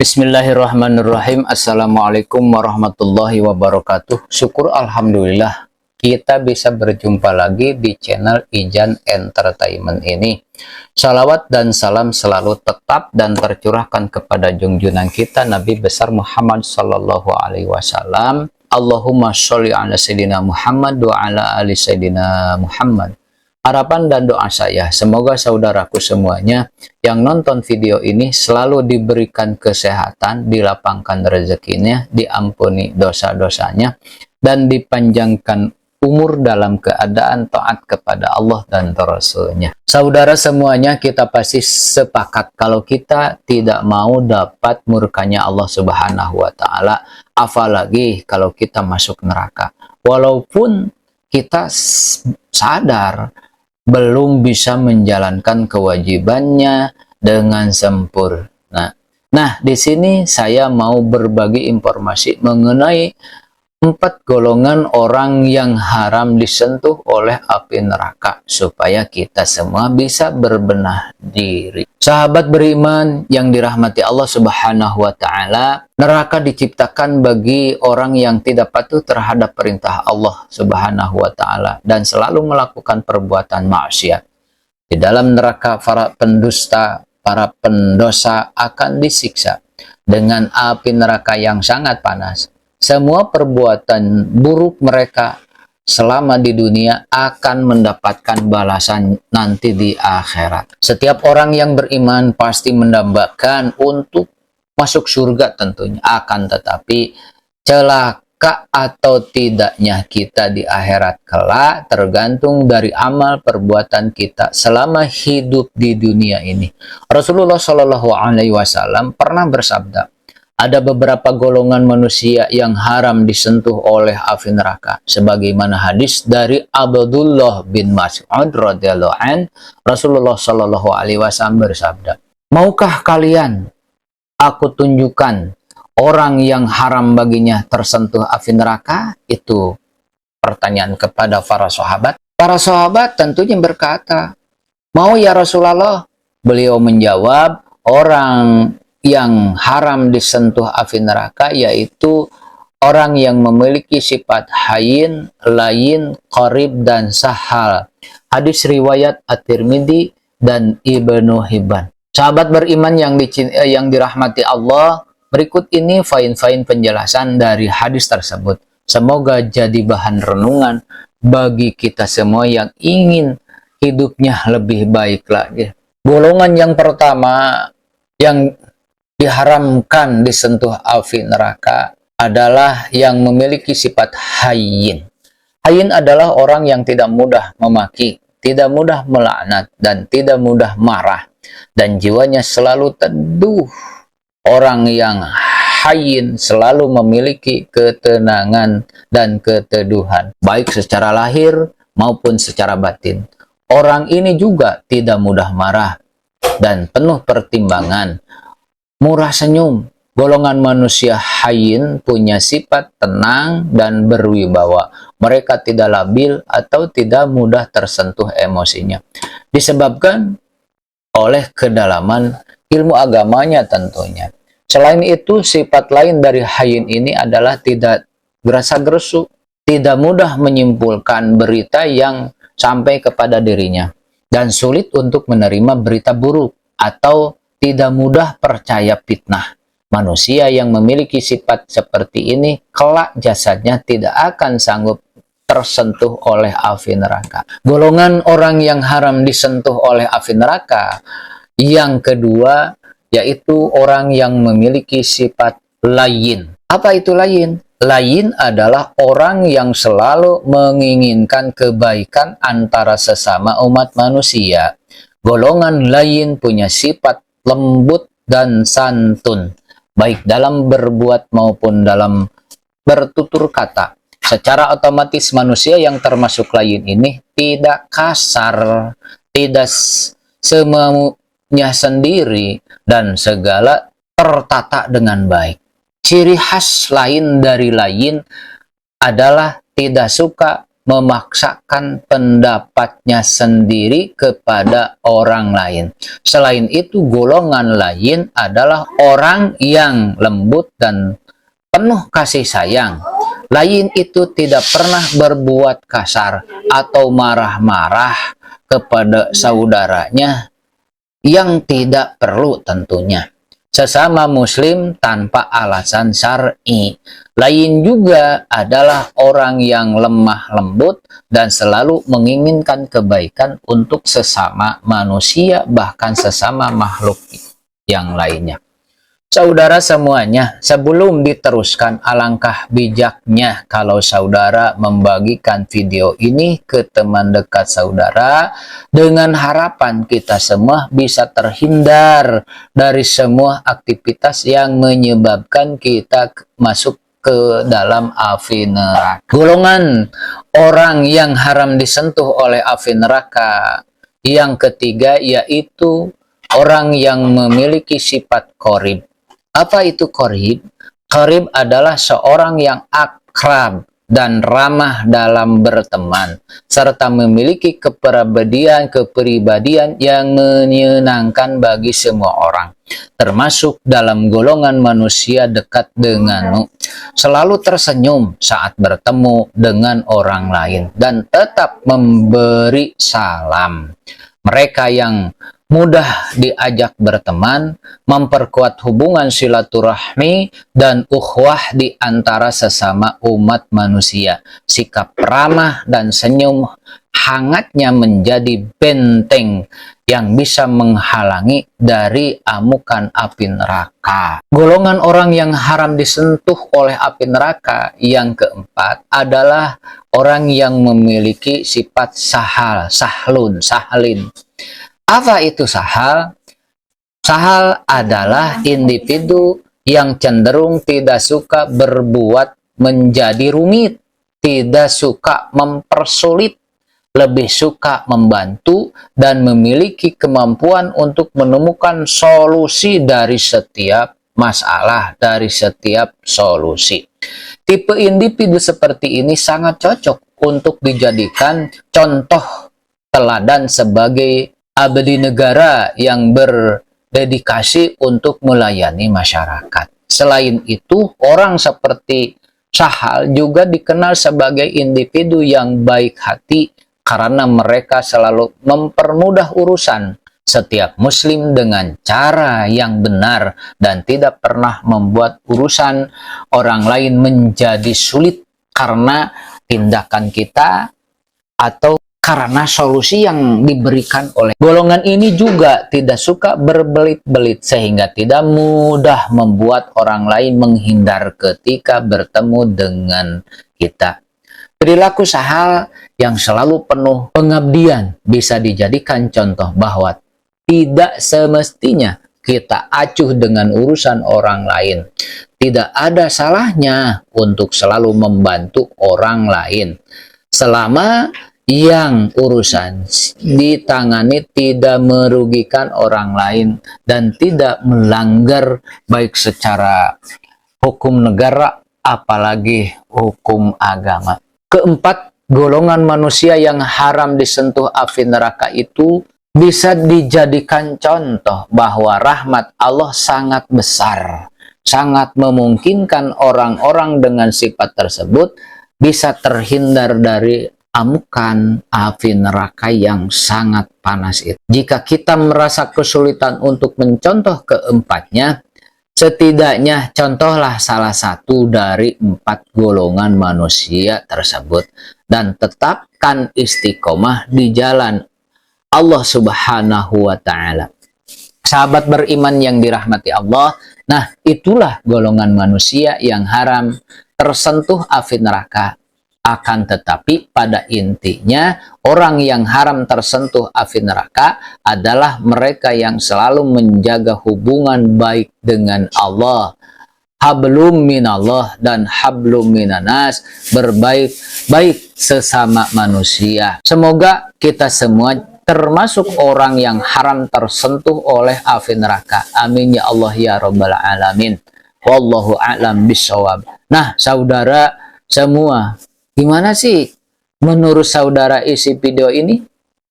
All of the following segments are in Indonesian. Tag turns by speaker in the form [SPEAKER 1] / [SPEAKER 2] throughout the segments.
[SPEAKER 1] Bismillahirrahmanirrahim. Assalamualaikum warahmatullahi wabarakatuh. Syukur alhamdulillah kita bisa berjumpa lagi di channel Ijan Entertainment ini. Salawat dan salam selalu tetap dan tercurahkan kepada junjungan kita Nabi besar Muhammad sallallahu alaihi wasallam. Allahumma sholli ala sayyidina Muhammad wa ala ali sayyidina Muhammad. Harapan dan doa saya, semoga saudaraku semuanya yang nonton video ini selalu diberikan kesehatan, dilapangkan rezekinya, diampuni dosa-dosanya, dan dipanjangkan umur dalam keadaan taat kepada Allah dan Rasul-Nya. Saudara semuanya, kita pasti sepakat kalau kita tidak mau dapat murkanya Allah Subhanahu wa Ta'ala, apalagi kalau kita masuk neraka. Walaupun kita sadar belum bisa menjalankan kewajibannya dengan sempurna. Nah, di sini saya mau berbagi informasi mengenai 4 golongan orang yang haram disentuh oleh api neraka, supaya kita semua bisa berbenah diri. Sahabat beriman yang dirahmati Allah Subhanahu wa Ta'ala, neraka diciptakan bagi orang yang tidak patuh terhadap perintah Allah Subhanahu wa Ta'ala dan selalu melakukan perbuatan maksiat. Di dalam neraka, para pendusta, para pendosa akan disiksa dengan api neraka yang sangat panas. Semua perbuatan buruk mereka selama di dunia akan mendapatkan balasan nanti di akhirat. Setiap orang yang beriman pasti mendambakan untuk masuk surga tentunya. Akan tetapi celaka atau tidaknya kita di akhirat kelak tergantung dari amal perbuatan kita selama hidup di dunia ini. Rasulullah Shallallahu Alaihi Wasallam pernah bersabda, ada beberapa golongan manusia yang haram disentuh oleh api neraka. Sebagaimana hadis dari Abdullah bin Mas'ud radhiyallahu an, Rasulullah Shallallahu alaihi wasallam bersabda, "Maukah kalian aku tunjukkan orang yang haram baginya tersentuh api neraka?" Itu pertanyaan kepada para sahabat. Para sahabat tentunya berkata, "Mau ya Rasulullah." Beliau menjawab, orang yang haram disentuh api neraka yaitu orang yang memiliki sifat hayin, layin, qarib, dan sahal. Hadis riwayat At-Tirmidzi dan Ibnu Hibban. Sahabat beriman yang dirahmati Allah, berikut ini fain-fain penjelasan dari hadis tersebut. Semoga jadi bahan renungan bagi kita semua yang ingin hidupnya lebih baik lagi. Golongan yang pertama yang diharamkan disentuh api neraka adalah yang memiliki sifat hayyin. Hayyin adalah orang yang tidak mudah memaki, tidak mudah melaknat, dan tidak mudah marah, dan jiwanya selalu teduh. Orang yang hayyin selalu memiliki ketenangan dan keteduhan, baik secara lahir maupun secara batin. Orang ini juga tidak mudah marah dan penuh pertimbangan, murah senyum. Golongan manusia hayyin punya sifat tenang dan berwibawa. Mereka tidak labil atau tidak mudah tersentuh emosinya, disebabkan oleh kedalaman ilmu agamanya tentunya. Selain itu, sifat lain dari hayyin ini adalah tidak gerasa-gerusu, tidak mudah menyimpulkan berita yang sampai kepada dirinya, dan sulit untuk menerima berita buruk atau tidak mudah percaya fitnah. Manusia yang memiliki sifat seperti ini, kelak jasadnya tidak akan sanggup tersentuh oleh api neraka. Golongan orang yang haram disentuh oleh api neraka yang kedua, yaitu orang yang memiliki sifat layin. Apa itu layin? Layin adalah orang yang selalu menginginkan kebaikan antara sesama umat manusia. Golongan layin punya sifat lembut dan santun, baik dalam berbuat maupun dalam bertutur kata. Secara otomatis manusia yang termasuk layin ini tidak kasar, tidak semaunya sendiri, dan segala tertata dengan baik. Ciri khas lain dari layin adalah tidak suka memaksakan pendapatnya sendiri kepada orang lain. Selain itu, golongan lain adalah orang yang lembut dan penuh kasih sayang. Lain itu tidak pernah berbuat kasar atau marah-marah kepada saudaranya yang tidak perlu tentunya. Sesama muslim tanpa alasan syar'i. Lain juga adalah orang yang lemah lembut dan selalu menginginkan kebaikan untuk sesama manusia, bahkan sesama makhluk yang lainnya. Saudara semuanya, sebelum diteruskan, alangkah bijaknya kalau saudara membagikan video ini ke teman dekat saudara dengan harapan kita semua bisa terhindar dari semua aktivitas yang menyebabkan kita masuk ke dalam api neraka. Golongan orang yang haram disentuh oleh api neraka yang ketiga yaitu orang yang memiliki sifat qorib. Apa itu qorib? Qorib adalah seorang yang akrab dan ramah dalam berteman, serta memiliki kepribadian yang menyenangkan bagi semua orang, termasuk dalam golongan manusia dekat denganmu. Selalu tersenyum saat bertemu dengan orang lain dan tetap memberi salam. Mereka yang mudah diajak berteman, memperkuat hubungan silaturahmi dan ukhuwah di antara sesama umat manusia. Sikap ramah dan senyum hangatnya menjadi benteng yang bisa menghalangi dari amukan api neraka. Golongan orang yang haram disentuh oleh api neraka yang keempat adalah orang yang memiliki sifat sahlin. Apa itu sahal? Sahal adalah individu yang cenderung tidak suka berbuat menjadi rumit, tidak suka mempersulit, lebih suka membantu dan memiliki kemampuan untuk menemukan solusi dari setiap masalah, dari setiap solusi. Tipe individu seperti ini sangat cocok untuk dijadikan contoh teladan sebagai abdi negara yang berdedikasi untuk melayani masyarakat. Selain itu, orang seperti Sahal juga dikenal sebagai individu yang baik hati karena mereka selalu mempermudah urusan setiap muslim dengan cara yang benar dan tidak pernah membuat urusan orang lain menjadi sulit karena tindakan kita atau karena solusi yang diberikan oleh golongan ini. Juga tidak suka berbelit-belit sehingga tidak mudah membuat orang lain menghindar ketika bertemu dengan kita. Perilaku Sahal yang selalu penuh pengabdian bisa dijadikan contoh bahwa tidak semestinya kita acuh dengan urusan orang lain. Tidak ada salahnya untuk selalu membantu orang lain selama yang urusan ditangani tidak merugikan orang lain dan tidak melanggar baik secara hukum negara apalagi hukum agama. Keempat, golongan manusia yang haram disentuh api neraka itu bisa dijadikan contoh bahwa rahmat Allah sangat besar, sangat memungkinkan orang-orang dengan sifat tersebut bisa terhindar dari amukan api neraka yang sangat panas itu. Jika kita merasa kesulitan untuk mencontoh keempatnya, setidaknya contohlah salah satu dari 4 golongan manusia tersebut dan tetapkan istiqomah di jalan Allah Subhanahu wa Ta'ala. Sahabat beriman yang dirahmati Allah, nah itulah golongan manusia yang haram tersentuh api neraka. Akan tetapi pada intinya orang yang haram tersentuh api neraka adalah mereka yang selalu menjaga hubungan baik dengan Allah. Hablum minallah dan hablum minanas, berbaik-baik sesama manusia. Semoga kita semua termasuk orang yang haram tersentuh oleh api neraka. Amin ya Allah ya Rabbal Alamin. Wallahu a'lam bishawab. Nah saudara semua, gimana sih menurut saudara isi video ini?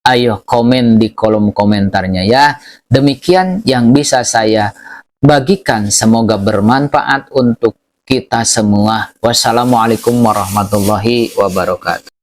[SPEAKER 1] Ayo komen di kolom komentarnya ya. Demikian yang bisa saya bagikan, semoga bermanfaat untuk kita semua. Wassalamualaikum warahmatullahi wabarakatuh.